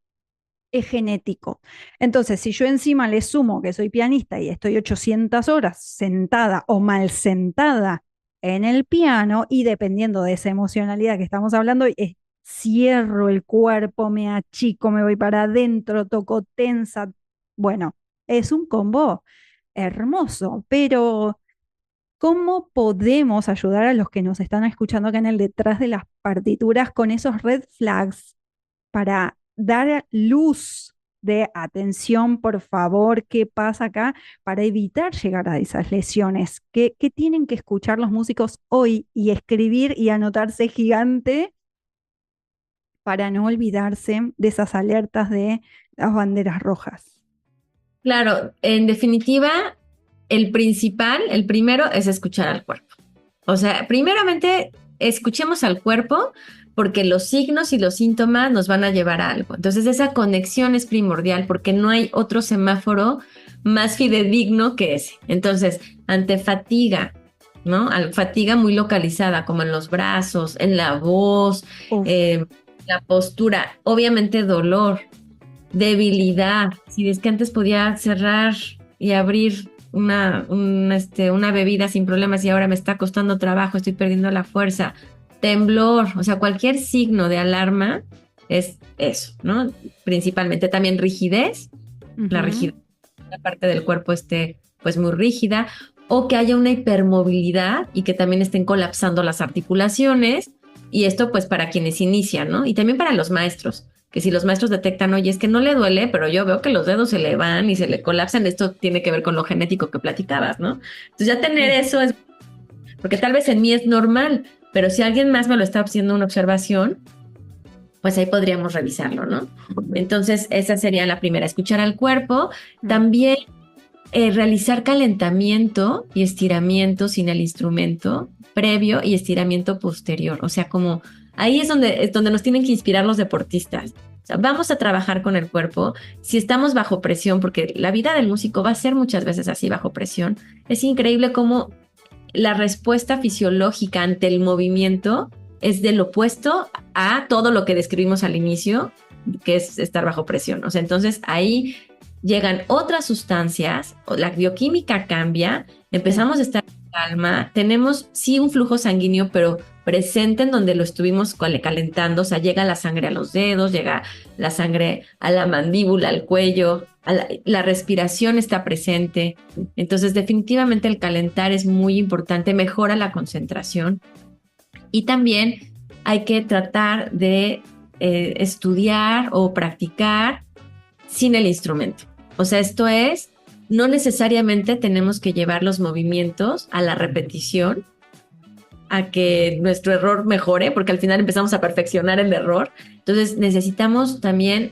es genético. Entonces, si yo encima le sumo que soy pianista y estoy 800 horas sentada o mal sentada en el piano y dependiendo de esa emocionalidad que estamos hablando, cierro el cuerpo, me achico, me voy para adentro, toco tensa. Bueno, es un combo hermoso, pero ¿cómo podemos ayudar a los que nos están escuchando acá en el detrás de las partituras con esos red flags para dar luz de atención, por favor, qué pasa acá para evitar llegar a esas lesiones? ¿Qué tienen que escuchar los músicos hoy y escribir y anotarse gigante para no olvidarse de esas alertas de las banderas rojas? claro, en definitiva, el principal, el primero es escuchar al cuerpo. O sea, primeramente, escuchemos al cuerpo porque los signos y los síntomas nos van a llevar a algo. Entonces, esa conexión es primordial porque no hay otro semáforo más fidedigno que ese. Entonces, ante fatiga, ¿no? Fatiga muy localizada, como en los brazos, en la voz, Uf, eh, la postura, obviamente dolor, debilidad. Si es que antes podía cerrar y abrir una bebida sin problemas y ahora me está costando trabajo, estoy perdiendo la fuerza, temblor, o sea, cualquier signo de alarma es eso, ¿no? Principalmente también rigidez, la ujú, rigidez, la parte del cuerpo esté pues muy rígida o que haya una hipermovilidad y que también estén colapsando las articulaciones y esto pues para quienes inician, ¿no? Y también para los maestros que si los maestros detectan, oye, es que no le duele, pero yo veo que los dedos se le van y se le colapsan, esto tiene que ver con lo genético que platicabas, ¿no? Entonces ya tener sí. eso es, porque tal vez en mí es normal, pero si alguien más me lo está haciendo una observación, pues ahí podríamos revisarlo, ¿no? Entonces esa sería la primera, escuchar al cuerpo, Mm. también realizar calentamiento y estiramiento sin el instrumento previo y estiramiento posterior. O sea, como ahí es donde nos tienen que inspirar los deportistas. O sea, vamos a trabajar con el cuerpo. Si estamos bajo presión, porque la vida del músico va a ser muchas veces así bajo presión, es increíble cómo la respuesta fisiológica ante el movimiento es del opuesto a todo lo que describimos al inicio, que es estar bajo presión. O sea, entonces ahí llegan otras sustancias, la bioquímica cambia, Sí. empezamos a estar en calma, tenemos sí un flujo sanguíneo, pero presente en donde lo estuvimos calentando, o sea, llega la sangre a los dedos, llega la sangre a la mandíbula, al cuello, la respiración está presente. Entonces, definitivamente el calentar es muy importante, mejora la concentración y también hay que tratar de estudiar o practicar sin el instrumento. O sea, esto es, no necesariamente tenemos que llevar los movimientos a la repetición, a que nuestro error mejore, porque al final empezamos a perfeccionar el error. Entonces necesitamos también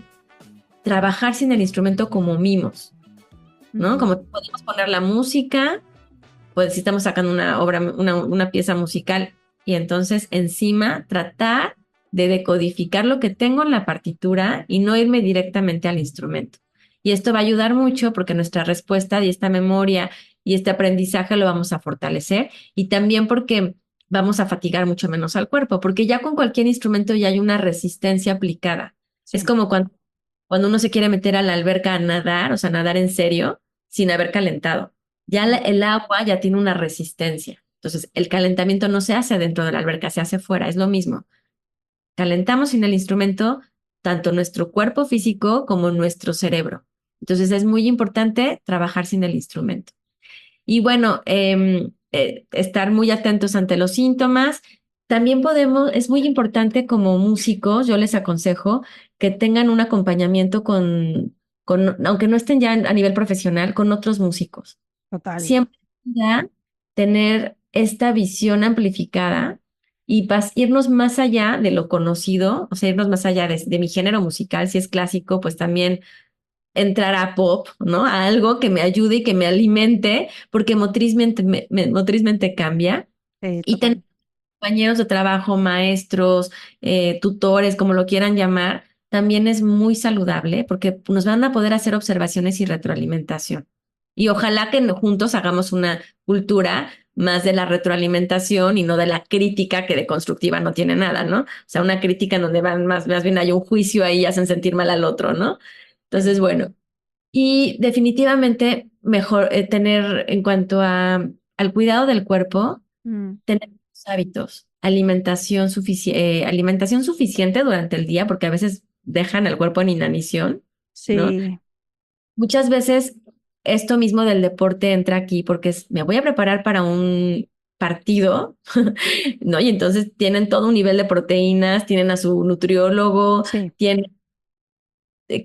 trabajar sin el instrumento como mimos, ¿no? Ujú. Como podemos poner la música, pues si estamos sacando una obra, una pieza musical, y entonces encima tratar de decodificar lo que tengo en la partitura y no irme directamente al instrumento. Y esto va a ayudar mucho porque nuestra respuesta y esta memoria y este aprendizaje lo vamos a fortalecer y también porque vamos a fatigar mucho menos al cuerpo, porque ya con cualquier instrumento ya hay una resistencia aplicada. Es Sí. como cuando uno se quiere meter a la alberca a nadar, o sea, nadar en serio, sin haber calentado. Ya Mm. el agua ya tiene una resistencia. Entonces, el calentamiento no se hace dentro de la alberca, se hace fuera, es lo mismo. Calentamos sin el instrumento tanto nuestro cuerpo físico como nuestro cerebro. Entonces, es muy importante trabajar sin el instrumento. Y bueno, estar muy atentos ante los síntomas. También es muy importante como músicos, yo les aconsejo que tengan un acompañamiento aunque no estén ya a nivel profesional, con otros músicos. Total. Siempre ya tener esta visión amplificada y irnos más allá de lo conocido, o sea, irnos más allá de mi género musical, si es clásico, pues también entrar a pop, ¿no? A algo que me ayude y que me alimente, porque motrizmente, motrizmente cambia. Y Total. tener compañeros de trabajo, maestros, tutores, como lo quieran llamar, también es muy saludable porque nos van a poder hacer observaciones y retroalimentación. Y ojalá que juntos hagamos una cultura más de la retroalimentación y no de la crítica, que de constructiva no tiene nada, ¿no? O sea, una crítica en donde más bien hay un juicio ahí y hacen sentir mal al otro, ¿no? Sí. Entonces, bueno, y definitivamente mejor tener en cuanto al cuidado del cuerpo, Mm, tener buenos hábitos, alimentación suficiente durante el día, porque a veces dejan el cuerpo en inanición, ¿no? sí, Muchas veces esto mismo del deporte entra aquí porque me voy a preparar para un partido, ¿no? Y entonces tienen todo un nivel de proteínas, tienen a su nutriólogo, sí, tienen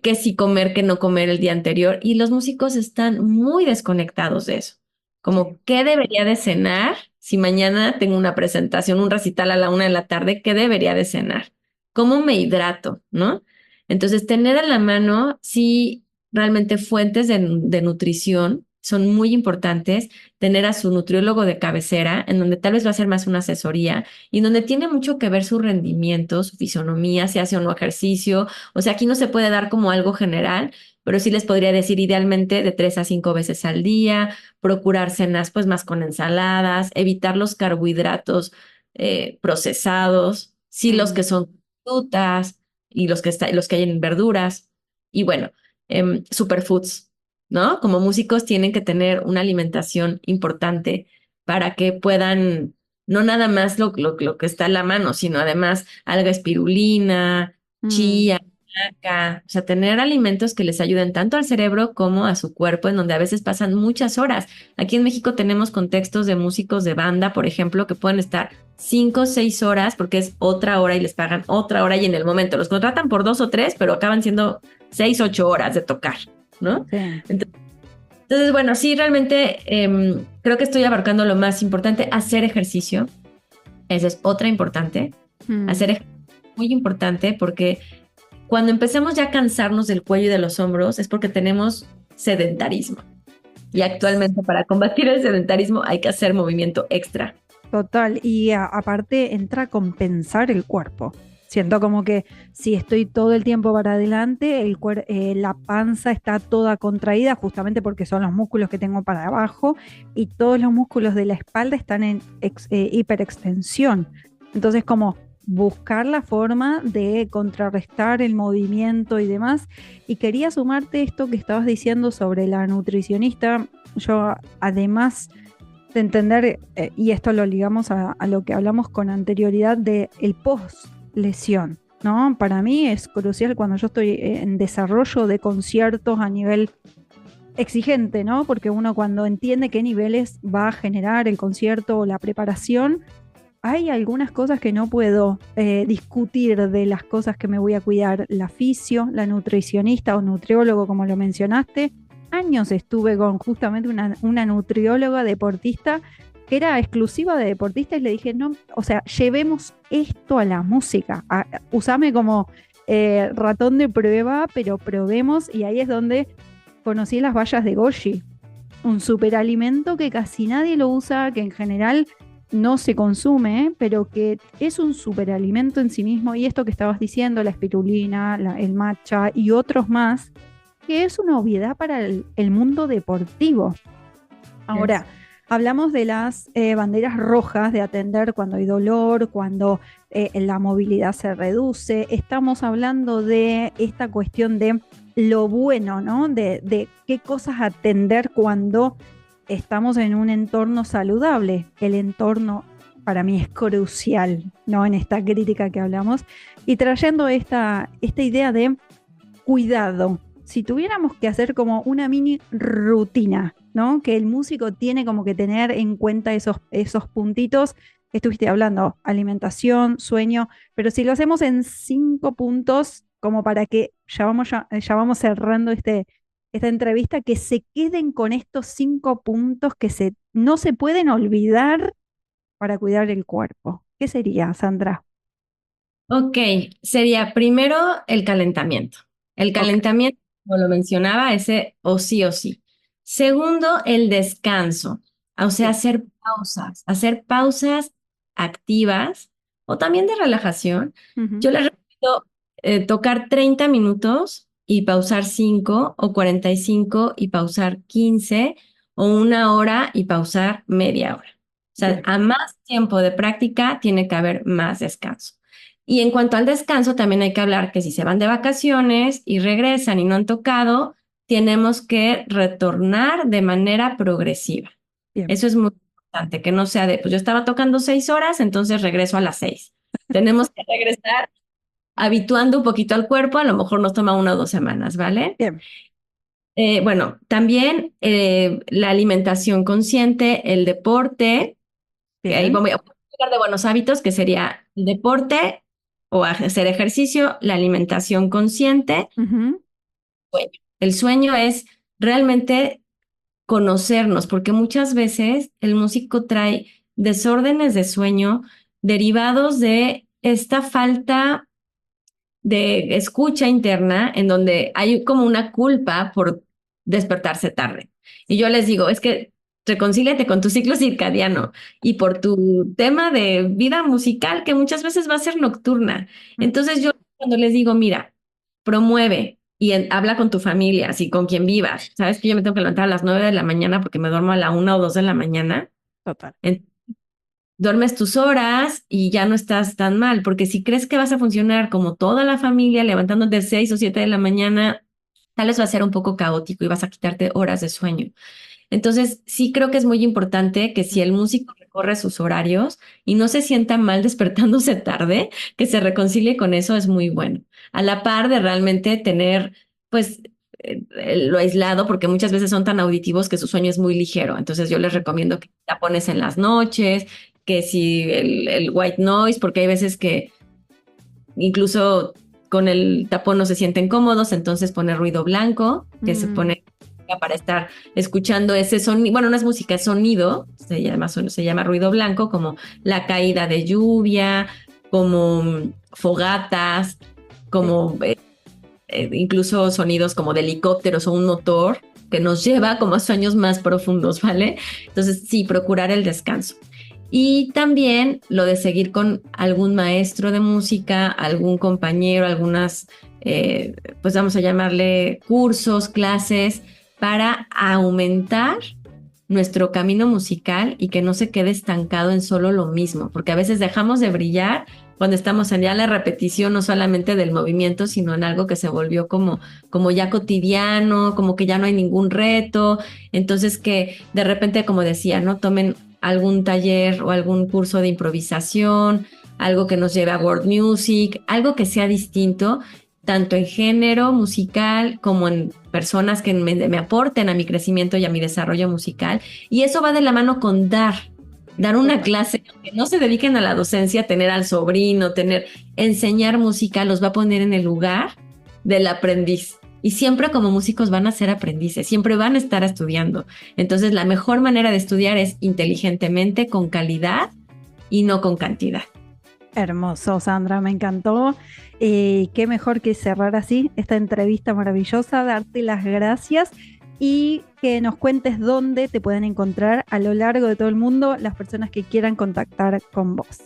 qué sí comer, qué no comer el día anterior, y los músicos están muy desconectados de eso. sí. Como, ¿qué debería de cenar si mañana tengo una presentación, un recital a la 1 de la tarde? ¿Qué debería de cenar? ¿Cómo me hidrato? ¿No? Entonces, tener a la mano, sí, realmente fuentes de nutrición son muy importantes. Tener a su nutriólogo de cabecera, en donde tal vez va a ser más una asesoría y en donde tiene mucho que ver su rendimiento, su fisonomía, si hace o no ejercicio. O sea, aquí no se puede dar como algo general, pero sí les podría decir idealmente de 3 a 5 veces al día, procurar cenas pues más con ensaladas, evitar los carbohidratos procesados, sí los Mm, que son frutas y los que hay en verduras. Y bueno, superfoods, ¿no? Como músicos tienen que tener una alimentación importante para que puedan, no nada más lo que está en la mano, sino además alga espirulina, mm, chía, maca, o sea, tener alimentos que les ayuden tanto al cerebro como a su cuerpo, en donde a veces pasan muchas horas. Aquí en México tenemos contextos de músicos de banda, por ejemplo, que pueden estar 5 o 6 horas porque es otra hora y les pagan otra hora y en el momento los contratan por 2 o 3, pero acaban siendo 6 o 8 horas de tocar, ¿no? sí. Entonces, bueno, sí, realmente creo que estoy abarcando lo más importante, hacer ejercicio. Esa es otra importante. Mm. Hacer ejercicio es muy importante porque cuando empezamos ya a cansarnos del cuello y de los hombros es porque tenemos sedentarismo. Y actualmente para combatir el sedentarismo hay que hacer movimiento extra. Total, y aparte entra a compensar el cuerpo. Siento como que si estoy todo el tiempo para adelante, la panza está toda contraída justamente porque son los músculos que tengo para abajo y todos los músculos de la espalda están en hiperextensión. Entonces, como buscar la forma de contrarrestar el movimiento y demás. Y quería sumarte esto que estabas diciendo sobre la nutricionista. Yo además de entender, y esto lo ligamos a lo que hablamos con anterioridad de el post lesión, ¿no? Para mí es crucial cuando yo estoy en desarrollo de conciertos a nivel exigente, ¿no? Porque uno cuando entiende qué niveles va a generar el concierto o la preparación, hay algunas cosas que no puedo discutir de las cosas que me voy a cuidar. La fisio, la nutricionista o nutriólogo, como lo mencionaste. Años estuve con justamente una nutrióloga deportista que era exclusiva de deportistas y le dije, no, o sea, llevemos esto a la música. Usame como ratón de prueba, pero probemos. Y ahí es donde conocí las bayas de goji, un superalimento que casi nadie lo usa, que en general no se consume, pero que es un superalimento en sí mismo. Y esto que estabas diciendo, la espirulina, el matcha y otros más, que es una obviedad para el mundo deportivo. Yes. Ahora, hablamos de las banderas rojas de atender cuando hay dolor, cuando la movilidad se reduce. Estamos hablando de esta cuestión de lo bueno, ¿no? De qué cosas atender cuando estamos en un entorno saludable. El entorno para mí es crucial, ¿no? En esta crítica que hablamos. Y trayendo esta idea de cuidado, si tuviéramos que hacer como una mini rutina, ¿no? Que el músico tiene como que tener en cuenta esos puntitos que estuviste hablando, alimentación, sueño, pero si lo hacemos en 5 puntos, como para que ya vamos cerrando esta entrevista, que se queden con estos 5 puntos no se pueden olvidar para cuidar el cuerpo. ¿Qué sería, Sandra? Ok, sería primero el calentamiento. El Ok. calentamiento, como lo mencionaba, ese o sí o sí. Segundo, el descanso, o sea, Bien. hacer pausas activas o también de relajación. Ujú. Yo les recomiendo tocar 30 minutos y pausar 5 o 45 y pausar 15 o 1 hora y pausar media hora. O sea, Bien. a más tiempo de práctica tiene que haber más descanso. Y en cuanto al descanso, también hay que hablar que si se van de vacaciones y regresan y no han tocado, tenemos que retornar de manera progresiva. Bien. Eso es muy importante, que no sea de, pues yo estaba tocando 6 horas, entonces regreso a las 6. Tenemos que regresar habituando un poquito al cuerpo, a lo mejor nos toma 1 o 2 semanas, ¿vale? Bien. Bueno, también la alimentación consciente, el deporte, que ahí Bien. voy a hablar de buenos hábitos, que sería el deporte o hacer ejercicio, la alimentación consciente, Ujú. sueño. El sueño es realmente conocernos, porque muchas veces el músico trae desórdenes de sueño derivados de esta falta de escucha interna en donde hay como una culpa por despertarse tarde. Y yo les digo, es que reconcíliate con tu ciclo circadiano y por tu tema de vida musical que muchas veces va a ser nocturna. Mm. Entonces yo cuando les digo, mira, promueve y habla con tu familia, así con quien vivas. Sabes que yo me tengo que levantar a las 9 de la mañana porque me duermo a la 1 o 2 de la mañana. Total. Duermes tus horas y ya no estás tan mal, porque si crees que vas a funcionar como toda la familia, levantándote 6 o 7 de la mañana, tal vez va a ser un poco caótico y vas a quitarte horas de sueño. Entonces, sí creo que es muy importante que si el músico recorre sus horarios y no se sienta mal despertándose tarde, que se reconcilie con eso es muy bueno. A la par de realmente tener, pues, lo aislado, porque muchas veces son tan auditivos que su sueño es muy ligero. Entonces, yo les Mm. recomiendo que la pones en las noches, que si el white noise, porque hay veces que incluso con el tapón no se sienten cómodos, entonces poner ruido blanco, que se Mm. pone para estar escuchando ese sonido, bueno, no es música, es sonido, se llama ruido blanco, como la caída de lluvia, como fogatas, Sí. como incluso sonidos como de helicópteros o un motor que nos lleva como a sueños más profundos, ¿vale? Entonces, sí, procurar el descanso. Y también lo de seguir con algún maestro de música, algún compañero, algunas, pues vamos a llamarle cursos, clases, para aumentar nuestro camino musical y que no se quede estancado en solo lo mismo, porque a veces dejamos de brillar cuando estamos en ya la repetición, no solamente del movimiento, sino en algo que se volvió como ya cotidiano, como que ya no hay ningún reto. Entonces que de repente, como decía, ¿no? Tomen algún taller o algún curso de improvisación, algo que nos lleve a world music, algo que sea distinto, tanto en género musical como en personas que me aporten a mi crecimiento y a mi desarrollo musical. Y eso va de la mano con dar una Total. clase, que no se dediquen a la docencia, tener al sobrino, enseñar música, los va a poner en el lugar del aprendiz. Y siempre como músicos van a ser aprendices, siempre van a estar estudiando. Entonces la mejor manera de estudiar es inteligentemente, con calidad y no con cantidad. Hermoso, Sandra, me encantó. Qué mejor que cerrar así esta entrevista maravillosa, darte las gracias y que nos cuentes dónde te pueden encontrar a lo largo de todo el mundo las personas que quieran contactar con vos.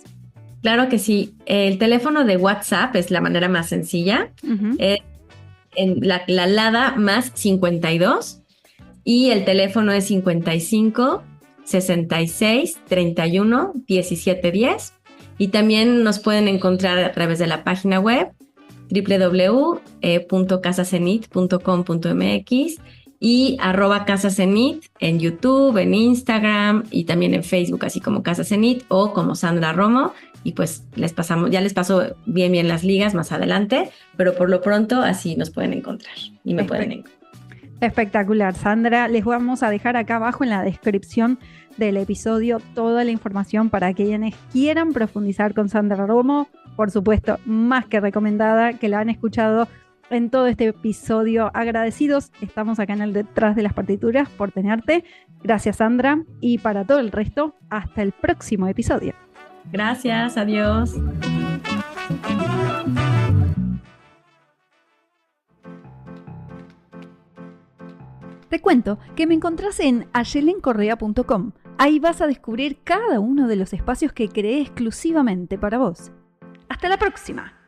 Claro que sí, el teléfono de WhatsApp es la manera más sencilla. Ujú. En la LADA más 52 y el teléfono es 55 66 31 17 10 y también nos pueden encontrar a través de la página web www.casacenit.com.mx y @Casa Zenit en YouTube, en Instagram y también en Facebook, así como Casa Zenit o como Sandra Romo. Y pues ya les paso bien las ligas más adelante, pero por lo pronto así nos pueden encontrar y me pueden encontrar. Espectacular, Sandra. Les vamos a dejar acá abajo en la descripción del episodio toda la información para quienes quieran profundizar con Sandra Romo. Por supuesto, más que recomendada, que la han escuchado en todo este episodio. Agradecidos estamos acá en el Detrás de las Partituras por tenerte. Gracias, Sandra. Y para todo el resto, hasta el próximo episodio. Gracias, adiós. Te cuento que me encontrás en ayelencorrea.com. Ahí vas a descubrir cada uno de los espacios que creé exclusivamente para vos. ¡Hasta la próxima!